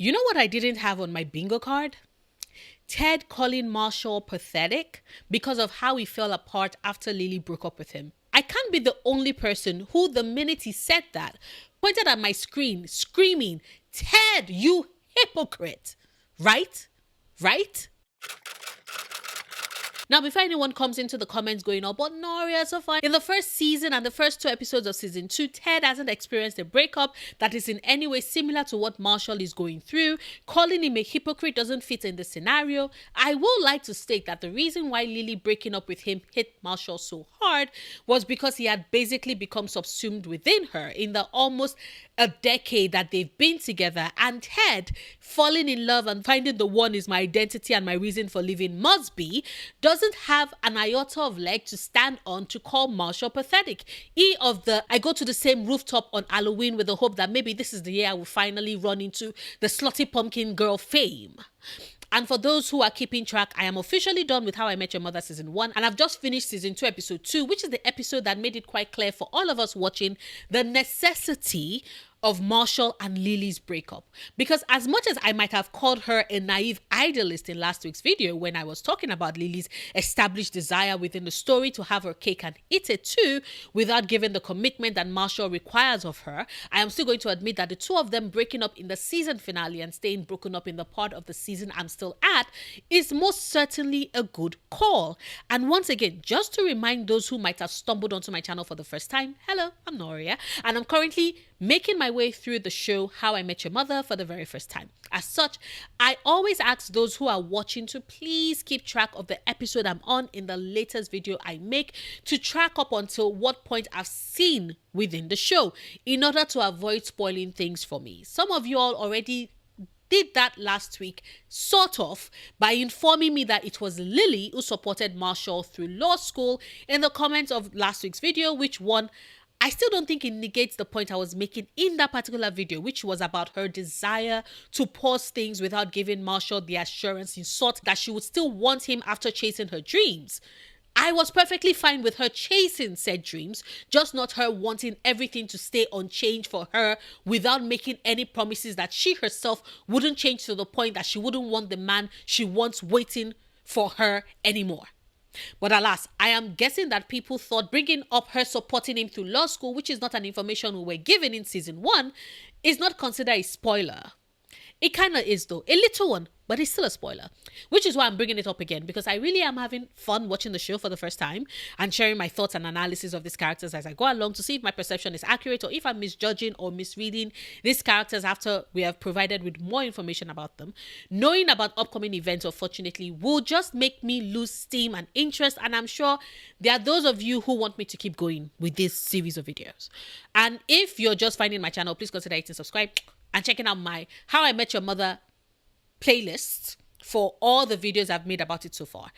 You know what I didn't have on my bingo card? Ted calling Marshall pathetic because of how he fell apart after Lily broke up with him. I can't be the only person who, the minute he said that, pointed at my screen screaming, "Ted, you hypocrite!" Right? Right? Now, before anyone comes into the comments going, "Oh, but Noria, so far." In the first season and the first 2 episodes of season 2, Ted hasn't experienced a breakup that is in any way similar to what Marshall is going through. Calling him a hypocrite doesn't fit in the scenario. I will like to state that the reason why Lily breaking up with him hit Marshall so hard was because he had basically become subsumed within her in the almost a decade that they've been together, and Ted falling in love and finding the one is my identity and my reason for living must be doesn't have an iota of leg to stand on to call Marshall pathetic. I go to the same rooftop on Halloween with the hope that maybe this is the year I will finally run into the slutty pumpkin girl fame. And for those who are keeping track, I am officially done with How I Met Your Mother season 1, and I've just finished season 2 episode 2, which is the episode that made it quite clear for all of us watching the necessity of Marshall and Lily's breakup. Because as much as I might have called her a naive idealist in last week's video when I was talking about Lily's established desire within the story to have her cake and eat it too, without giving the commitment that Marshall requires of her, I am still going to admit that the two of them breaking up in the season finale and staying broken up in the part of the season I'm still at is most certainly a good call. And once again, just to remind those who might have stumbled onto my channel for the first time, hello, I'm Noria, and I'm currently making my way through the show How I Met Your Mother for the very first time. As such, I always ask those who are watching to please keep track of the episode I'm on in the latest video I make to track up until what point I've seen within the show in order to avoid spoiling things for me. Some of you all already did that last week, sort of, by informing me that it was Lily who supported Marshall through law school in the comments of last week's video, which one I still don't think it negates the point I was making in that particular video, which was about her desire to pause things without giving Marshall the assurance he sought that she would still want him after chasing her dreams. I was perfectly fine with her chasing said dreams, just not her wanting everything to stay unchanged for her without making any promises that she herself wouldn't change to the point that she wouldn't want the man she wants waiting for her anymore. But alas, I am guessing that people thought bringing up her supporting him through law school, which is not an information we were given in season 1, is not considered a spoiler. It kind of is though, a little one, but it's still a spoiler, which is why I'm bringing it up again, because I really am having fun watching the show for the first time and sharing my thoughts and analysis of these characters as I go along to see if my perception is accurate or if I'm misjudging or misreading these characters after we have provided with more information about them. Knowing about upcoming events, unfortunately, will just make me lose steam and interest, and I'm sure there are those of you who want me to keep going with this series of videos. And if you're just finding my channel, please consider hitting subscribe and checking out my How I Met Your Mother playlist for all the videos I've made about it so far.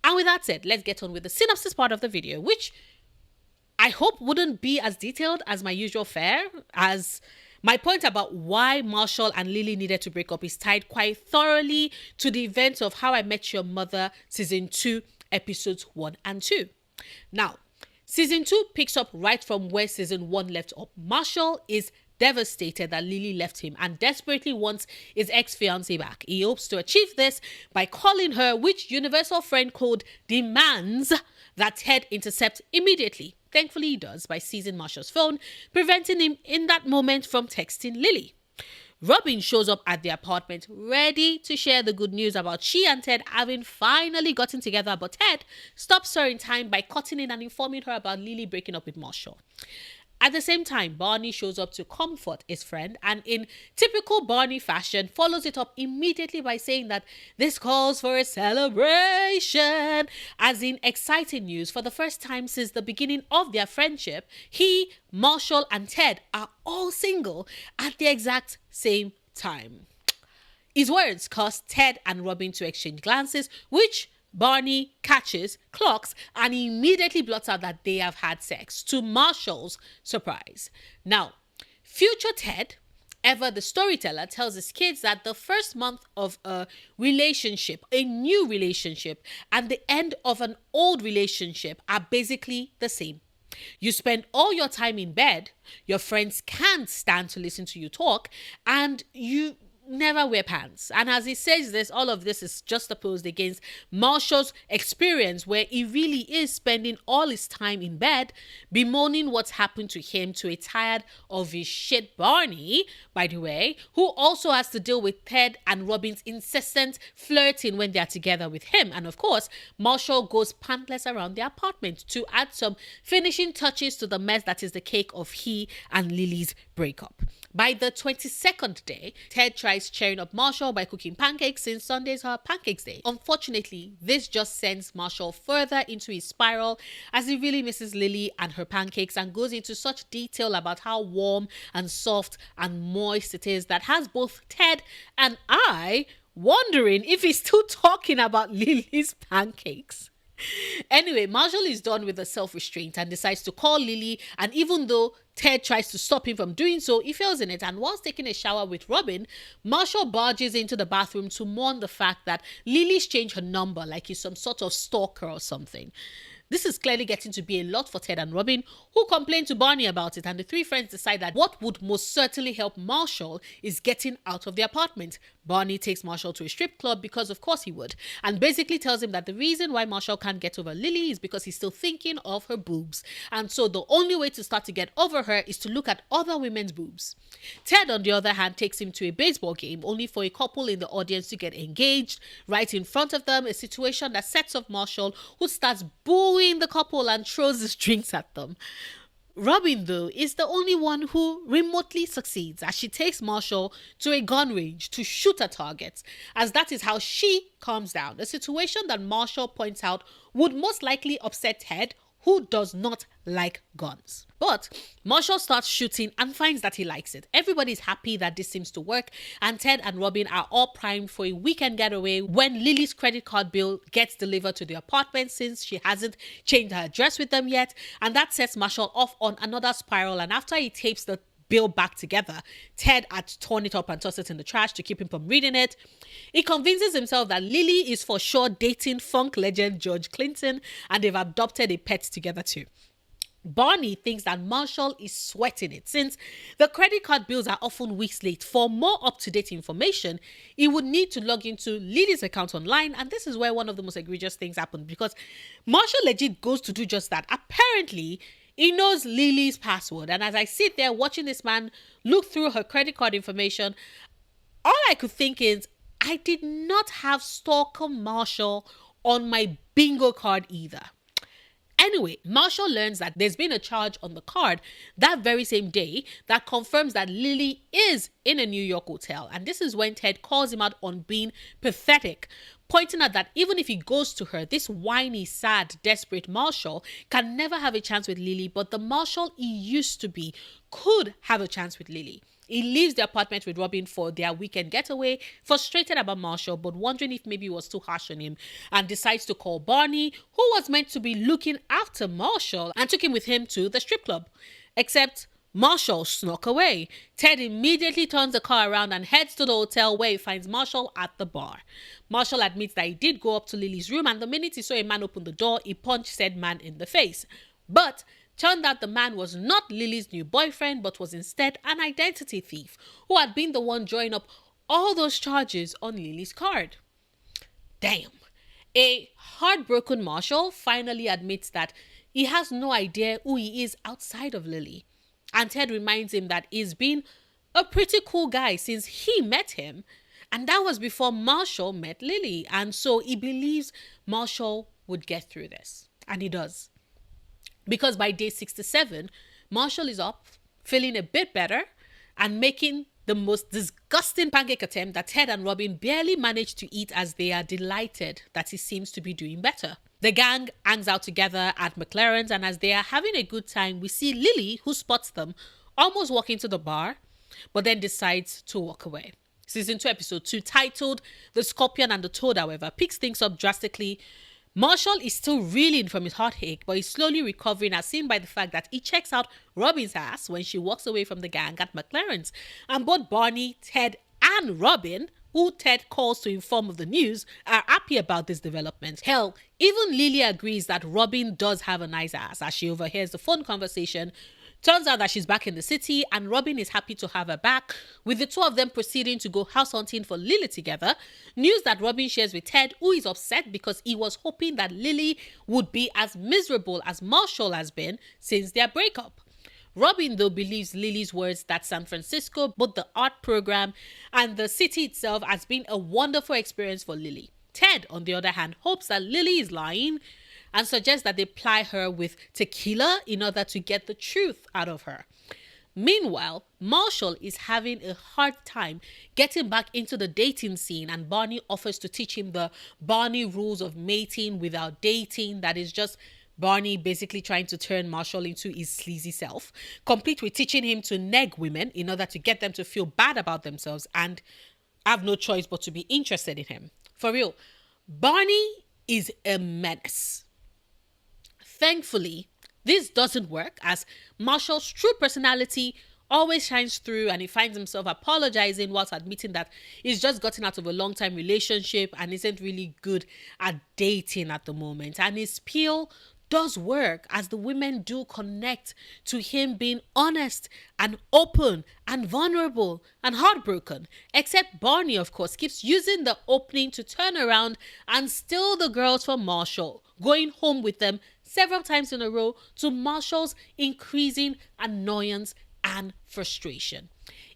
And with that said, let's get on with the synopsis part of the video, which I hope wouldn't be as detailed as my usual fare, as my point about why Marshall and Lily needed to break up is tied quite thoroughly to the events of How I Met Your Mother season 2 episodes 1 and 2. Now, season 2 picks up right from where season 1 left off. Marshall is devastated that Lily left him and desperately wants his ex-fiancée back. He hopes to achieve this by calling her, which universal friend code demands that Ted intercept immediately. Thankfully he does by seizing Marshall's phone, preventing him in that moment from texting Lily. Robin shows up at the apartment ready to share the good news about she and Ted having finally gotten together, but Ted stops her in time by cutting in and informing her about Lily breaking up with Marshall. At the same time, Barney shows up to comfort his friend and in typical Barney fashion follows it up immediately by saying that this calls for a celebration. As in exciting news, for the first time since the beginning of their friendship, he, Marshall and Ted are all single at the exact same time. His words caused Ted and Robin to exchange glances, which Barney catches, clocks, and immediately blots out that they have had sex, to Marshall's surprise. Now, future Ted, ever the storyteller, tells his kids that the first month of a relationship, a new relationship, and the end of an old relationship are basically the same. You spend all your time in bed, your friends can't stand to listen to you talk, and you never wear pants. And as he says this, all of this is just opposed against Marshall's experience, where he really is spending all his time in bed bemoaning what's happened to him to a tired of his shit Barney, by the way, who also has to deal with Ted and Robin's incessant flirting when they're together with him. And of course, Marshall goes pantless around the apartment to add some finishing touches to the mess that is the cake of he and Lily's breakup. By the 22nd day, Ted tries cheering up Marshall by cooking pancakes, since Sundays are pancakes day. Unfortunately, this just sends Marshall further into his spiral as he really misses Lily and her pancakes, and goes into such detail about how warm and soft and moist it is that has both Ted and I wondering if he's still talking about Lily's pancakes. Anyway, Marshall is done with the self-restraint and decides to call Lily, and even though Ted tries to stop him from doing so, he fails in it. And whilst taking a shower with Robin, Marshall barges into the bathroom to mourn the fact that Lily's changed her number like he's some sort of stalker or something. This is clearly getting to be a lot for Ted and Robin, who complain to Barney about it, and the three friends decide that what would most certainly help Marshall is getting out of the apartment. Barney takes Marshall to a strip club because of course he would, and basically tells him that the reason why Marshall can't get over Lily is because he's still thinking of her boobs, and so the only way to start to get over her is to look at other women's boobs. Ted, on the other hand, takes him to a baseball game, only for a couple in the audience to get engaged right in front of them, a situation that sets off Marshall, who starts booing the couple and throws his drinks at them. Robin, though, is the only one who remotely succeeds, as she takes Marshall to a gun range to shoot at targets, as that is how she calms down, a situation that Marshall points out would most likely upset Ted, who does not like guns. But Marshall starts shooting and finds that he likes it. Everybody's happy that this seems to work, and Ted and Robin are all primed for a weekend getaway when Lily's credit card bill gets delivered to the apartment, since she hasn't changed her address with them yet, and that sets Marshall off on another spiral. And after he tapes the bill back together, Ted had torn it up and tossed it in the trash to keep him from reading it. He convinces himself that Lily is for sure dating funk legend George Clinton, and they've adopted a pet together too. Barney thinks that Marshall is sweating it, since the credit card bills are often weeks late. For more up-to-date information, he would need to log into Lily's account online, and this is where one of the most egregious things happened, because Marshall legit goes to do just that. Apparently, he knows Lily's password, and as I sit there watching this man look through her credit card information, all I could think is, I did not have Stalker Marshall on my bingo card either. Anyway, Marshall learns that there's been a charge on the card that very same day that confirms that Lily is in a New York hotel. And this is when Ted calls him out on being pathetic, pointing out that even if he goes to her, this whiny, sad, desperate Marshall can never have a chance with Lily, but the Marshall he used to be could have a chance with Lily. He leaves the apartment with Robin for their weekend getaway, frustrated about Marshall, but wondering if maybe it was too harsh on him, and decides to call Barney, who was meant to be looking after Marshall, and took him with him to the strip club. Except Marshall snuck away. Ted immediately turns the car around and heads to the hotel, where he finds Marshall at the bar. Marshall admits that he did go up to Lily's room, and the minute he saw a man open the door, he punched said man in the face. But turned out the man was not Lily's new boyfriend, but was instead an identity thief who had been the one drawing up all those charges on Lily's card. Damn. A heartbroken Marshall finally admits that he has no idea who he is outside of Lily. And Ted reminds him that he's been a pretty cool guy since he met him, and that was before Marshall met Lily. And so he believes Marshall would get through this. And he does. Because by day 67, Marshall is up, feeling a bit better, and making the most disgusting pancake attempt that Ted and Robin barely manage to eat, as they are delighted that he seems to be doing better. The gang hangs out together at McLaren's, and as they are having a good time, we see Lily, who spots them, almost walk into the bar, but then decides to walk away. Season 2, episode 2, titled The Scorpion and the Toad, however, picks things up drastically. Marshall is still reeling from his heartache, but he's slowly recovering, as seen by the fact that he checks out Robin's ass when she walks away from the gang at McLaren's. And both Barney, Ted, and Robin, who Ted calls to inform of the news, are happy about this development. Hell, even Lily agrees that Robin does have a nice ass, as she overhears the phone conversation Turns out that she's back in the city and Robin is happy to have her back, with the two of them proceeding to go house hunting for Lily together. News that Robin shares with Ted, who is upset because he was hoping that Lily would be as miserable as Marshall has been since their breakup. Robin, though, believes Lily's words that San Francisco, both the art program and the city itself, has been a wonderful experience for Lily. Ted, on the other hand, hopes that Lily is lying and suggests that they ply her with tequila in order to get the truth out of her. Meanwhile, Marshall is having a hard time getting back into the dating scene, and Barney offers to teach him the Barney rules of mating without dating. That is just Barney basically trying to turn Marshall into his sleazy self, complete with teaching him to neg women in order to get them to feel bad about themselves and have no choice but to be interested in him. For real, Barney is a menace. Thankfully, this doesn't work, as Marshall's true personality always shines through, and he finds himself apologizing whilst admitting that he's just gotten out of a long-time relationship and isn't really good at dating at the moment. And his appeal does work, as the women do connect to him being honest and open and vulnerable and heartbroken. Except Barney, of course, keeps using the opening to turn around and steal the girls from Marshall, going home with them several times in a row, to Marshall's increasing annoyance and frustration.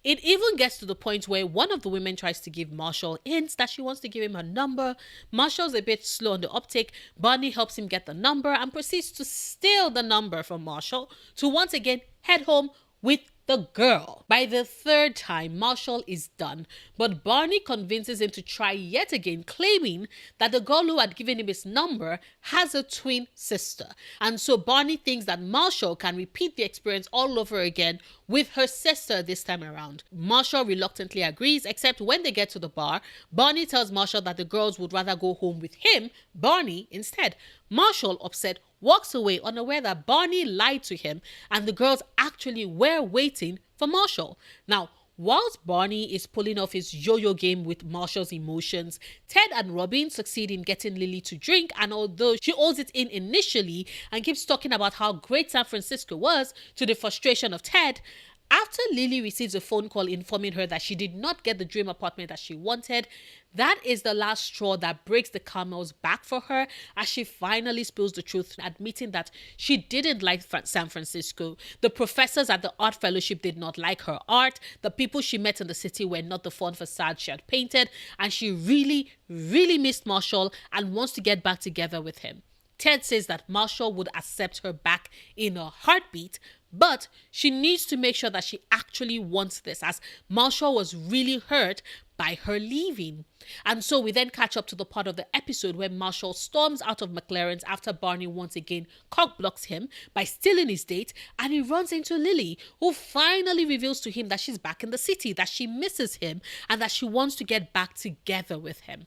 It even gets to the point where one of the women tries to give Marshall hints that she wants to give him her number. Marshall's a bit slow on the uptake. Barney helps him get the number and proceeds to steal the number from Marshall to once again head home with the girl. By the third time, Marshall is done, but Barney convinces him to try yet again, claiming that the girl who had given him his number has a twin sister. And so Barney thinks that Marshall can repeat the experience all over again with her sister this time around. Marshall reluctantly agrees, except when they get to the bar, Barney tells Marshall that the girls would rather go home with him, Barney, instead. Marshall, upset, walks away, unaware that Barney lied to him and the girls actually were waiting for Marshall. Now, whilst Barney is pulling off his yo-yo game with Marshall's emotions, Ted and Robin succeed in getting Lily to drink, and although she holds it in initially and keeps talking about how great San Francisco was, to the frustration of Ted, after Lily receives a phone call informing her that she did not get the dream apartment that she wanted, that is the last straw that breaks the camel's back for her, as she finally spills the truth, admitting that she didn't like San Francisco. The professors at the art fellowship did not like her art. The people she met in the city were not the fun facade she had painted, and she really, really missed Marshall and wants to get back together with him. Ted says that Marshall would accept her back in a heartbeat, but she needs to make sure that she actually wants this, as Marshall was really hurt by her leaving. And so we then catch up to the part of the episode where Marshall storms out of McLaren's after Barney once again cock-blocks him by stealing his date, and he runs into Lily, who finally reveals to him that she's back in the city, that she misses him, and that she wants to get back together with him.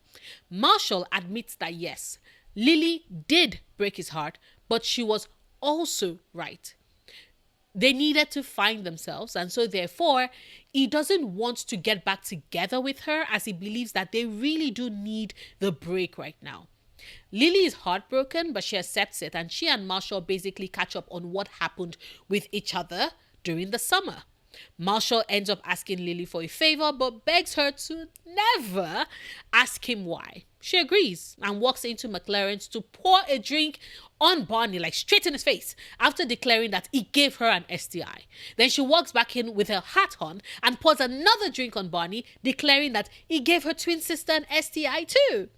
Marshall admits that yes, Lily did break his heart, but she was also right. They needed to find themselves, and so therefore he doesn't want to get back together with her, as he believes that they really do need the break right now. Lily is heartbroken, but she accepts it, and she and Marshall basically catch up on what happened with each other during the summer. Marshall ends up asking Lily for a favor, but begs her to never ask him why. She agrees and walks into McLaren's to pour a drink on Barney, like straight in his face, after declaring that he gave her an STI. Then she walks back in with her hat on and pours another drink on Barney, declaring that he gave her twin sister an STI too.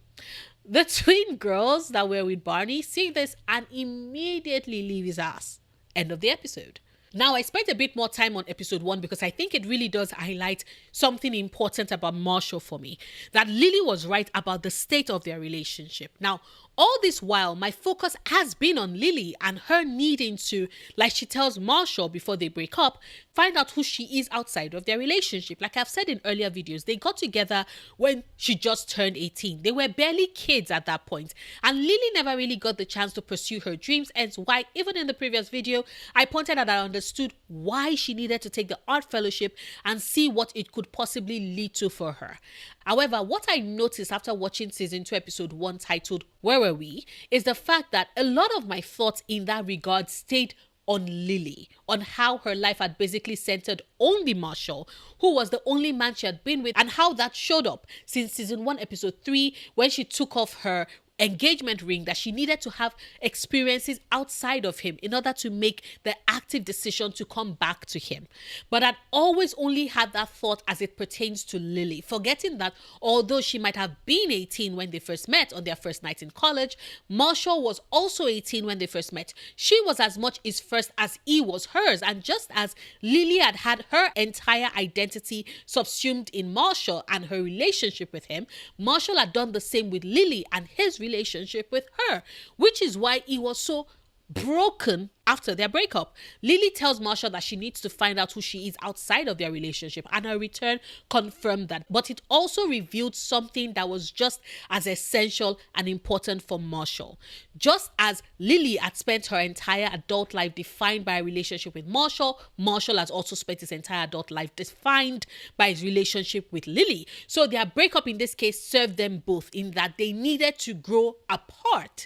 The twin girls that were with Barney see this and immediately leave his ass. End of the episode. Now, I spent a bit more time on episode 1 because I think it really does highlight something important about Marshall for me. That Lily was right about the state of their relationship. Now, all this while, my focus has been on Lily and her needing to, like she tells Marshall before they break up, find out who she is outside of their relationship. Like I've said in earlier videos, they got together when she just turned 18. They were barely kids at that point, and Lily never really got the chance to pursue her dreams, hence why even in the previous video, I pointed out that I understood why she needed to take the art fellowship and see what it could possibly lead to for her. However, what I noticed after watching season 2 episode 1 titled Where Were We is the fact that a lot of my thoughts in that regard stayed on Lily, on how her life had basically centered only Marshall, who was the only man she had been with, and how that showed up since season 1, episode 3, when she took off her engagement ring, that she needed to have experiences outside of him in order to make the active decision to come back to him. But I'd always only had that thought as it pertains to Lily, forgetting that although she might have been 18 when they first met on their first night in college, Marshall was also 18 when they first met. She was as much his first as he was hers, and just as Lily had had her entire identity subsumed in Marshall and her relationship with him, Marshall had done the same with Lily and his relationship with her, which is why he was so broken after their breakup. Lily tells Marshall that she needs to find out who she is outside of their relationship, and her return confirmed that. But it also revealed something that was just as essential and important for Marshall. Just as Lily had spent her entire adult life defined by a relationship with Marshall, Marshall has also spent his entire adult life defined by his relationship with Lily. So their breakup in this case served them both in that they needed to grow apart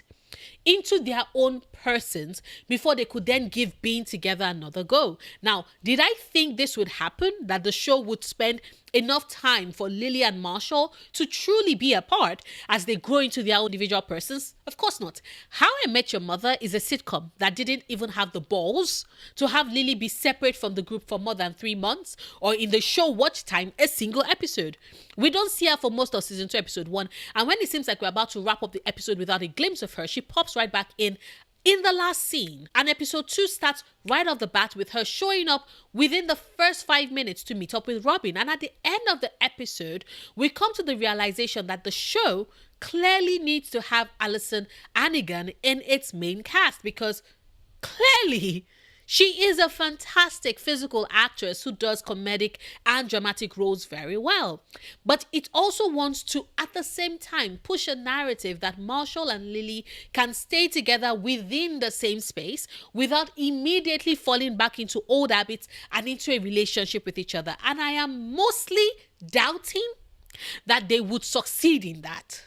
into their own persons before they could then give being together another go. Now, did I think this would happen? That the show would spend enough time for Lily and Marshall to truly be apart as they grow into their own individual persons? Of course not. How I Met Your Mother is a sitcom that didn't even have the balls to have Lily be separate from the group for more than 3 months, or in the show watch time, a single episode. We don't see her for most of season 2, episode 1, and when it seems like we're about to wrap up the episode without a glimpse of her, she pops right back in the last scene. And episode 2 starts right off the bat with her showing up within the first 5 minutes to meet up with Robin. And at the end of the episode, we come to the realization that the show clearly needs to have Alison Hannigan in its main cast, because clearly she is a fantastic physical actress who does comedic and dramatic roles very well. But it also wants to, at the same time, push a narrative that Marshall and Lily can stay together within the same space without immediately falling back into old habits and into a relationship with each other. And I am mostly doubting that they would succeed in that.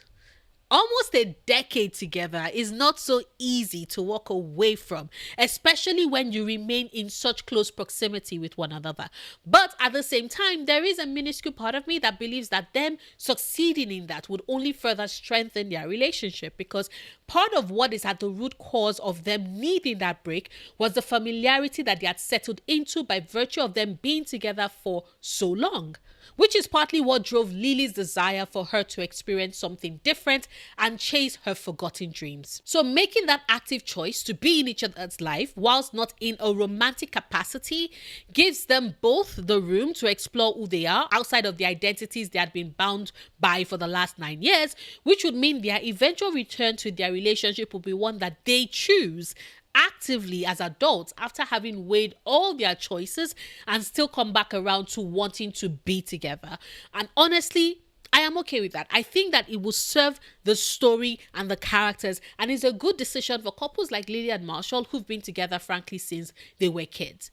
Almost a decade together is not so easy to walk away from, especially when you remain in such close proximity with one another. But at the same time, there is a minuscule part of me that believes that them succeeding in that would only further strengthen their relationship, because part of what is at the root cause of them needing that break was the familiarity that they had settled into by virtue of them being together for so long, which is partly what drove Lily's desire for her to experience something different and chase her forgotten dreams. So making that active choice to be in each other's life whilst not in a romantic capacity gives them both the room to explore who they are outside of the identities they had been bound by for the last 9 years, which would mean their eventual return to their relationship will be one that they choose actively as adults after having weighed all their choices and still come back around to wanting to be together. And honestly, I am okay with that. I think that it will serve the story and the characters, and is a good decision for couples like Lily and Marshall who've been together, frankly, since they were kids.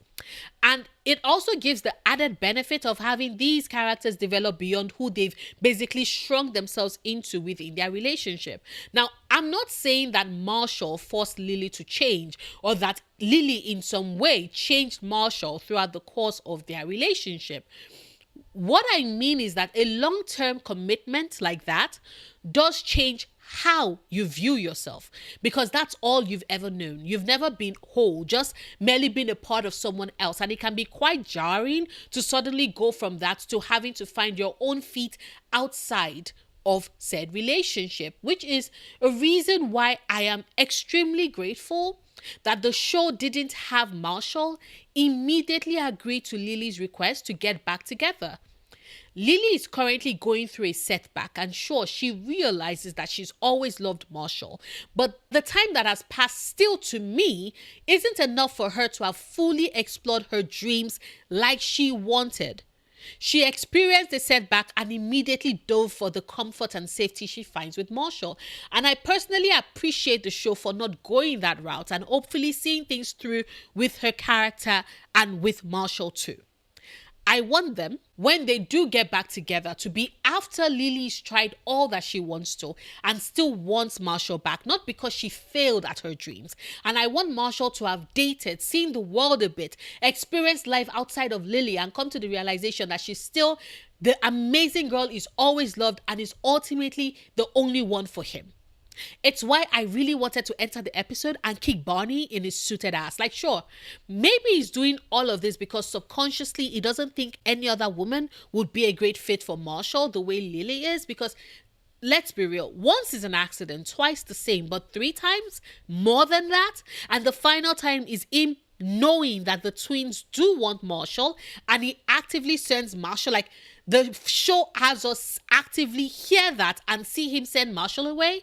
And it also gives the added benefit of having these characters develop beyond who they've basically shrunk themselves into within their relationship. Now, I'm not saying that Marshall forced Lily to change, or that Lily in some way changed Marshall throughout the course of their relationship. What I mean is that a long-term commitment like that does change how you view yourself, because that's all you've ever known. You've never been whole, just merely being a part of someone else. And it can be quite jarring to suddenly go from that to having to find your own feet outside of said relationship, which is a reason why I am extremely grateful that the show didn't have Marshall immediately agree to Lily's request to get back together. Lily is currently going through a setback, and sure, she realizes that she's always loved Marshall, but the time that has passed still, to me, isn't enough for her to have fully explored her dreams like she wanted. She experienced a setback and immediately dove for the comfort and safety she finds with Marshall. And I personally appreciate the show for not going that route and hopefully seeing things through with her character and with Marshall too. I want them, when they do get back together, to be after Lily's tried all that she wants to and still wants Marshall back, not because she failed at her dreams. And I want Marshall to have dated, seen the world a bit, experienced life outside of Lily, and come to the realization that she's still the amazing girl he's always loved and is ultimately the only one for him. It's why I really wanted to enter the episode and kick Barney in his suited ass. Like, sure, maybe he's doing all of this because subconsciously he doesn't think any other woman would be a great fit for Marshall the way Lily is, because let's be real, once is an accident, twice the same, but 3 times more than that. And the final time is him knowing that the twins do want Marshall, and he actively sends Marshall. Like, the show has us actively hear that and see him send Marshall away.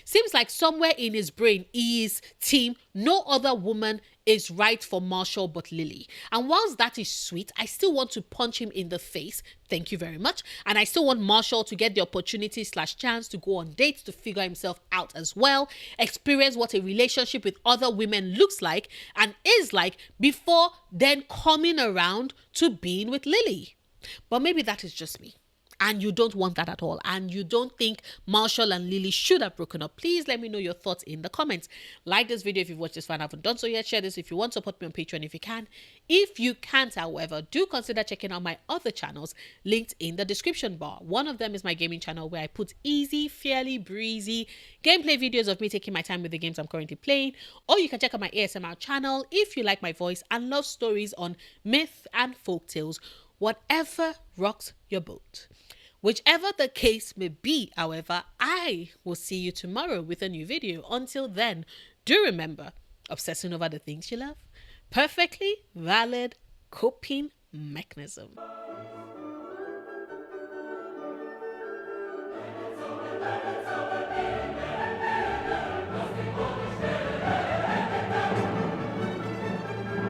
Seems like somewhere in his brain he is team no other woman is right for Marshall but Lily. And whilst that is sweet, I still want to punch him in the face. Thank you very much. And I still want Marshall to get the opportunity / chance to go on dates to figure himself out as well, experience what a relationship with other women looks like and is like before then coming around to being with Lily. But maybe that is just me. And you don't want that at all, and you don't think Marshall and Lily should have broken up, please let me know your thoughts in the comments. Like this video if you've watched this far and haven't done so yet. Share this if you want. Support me on Patreon if you can. If you can't, however, do consider checking out my other channels linked in the description bar. One of them is my gaming channel, where I put easy, fairly breezy gameplay videos of me taking my time with the games I'm currently playing. Or you can check out my ASMR channel if you like my voice and love stories on myth and folktales. Whatever rocks your boat. Whichever the case may be, however, I will see you tomorrow with a new video. Until then, do remember, obsessing over the things you love, perfectly valid coping mechanism.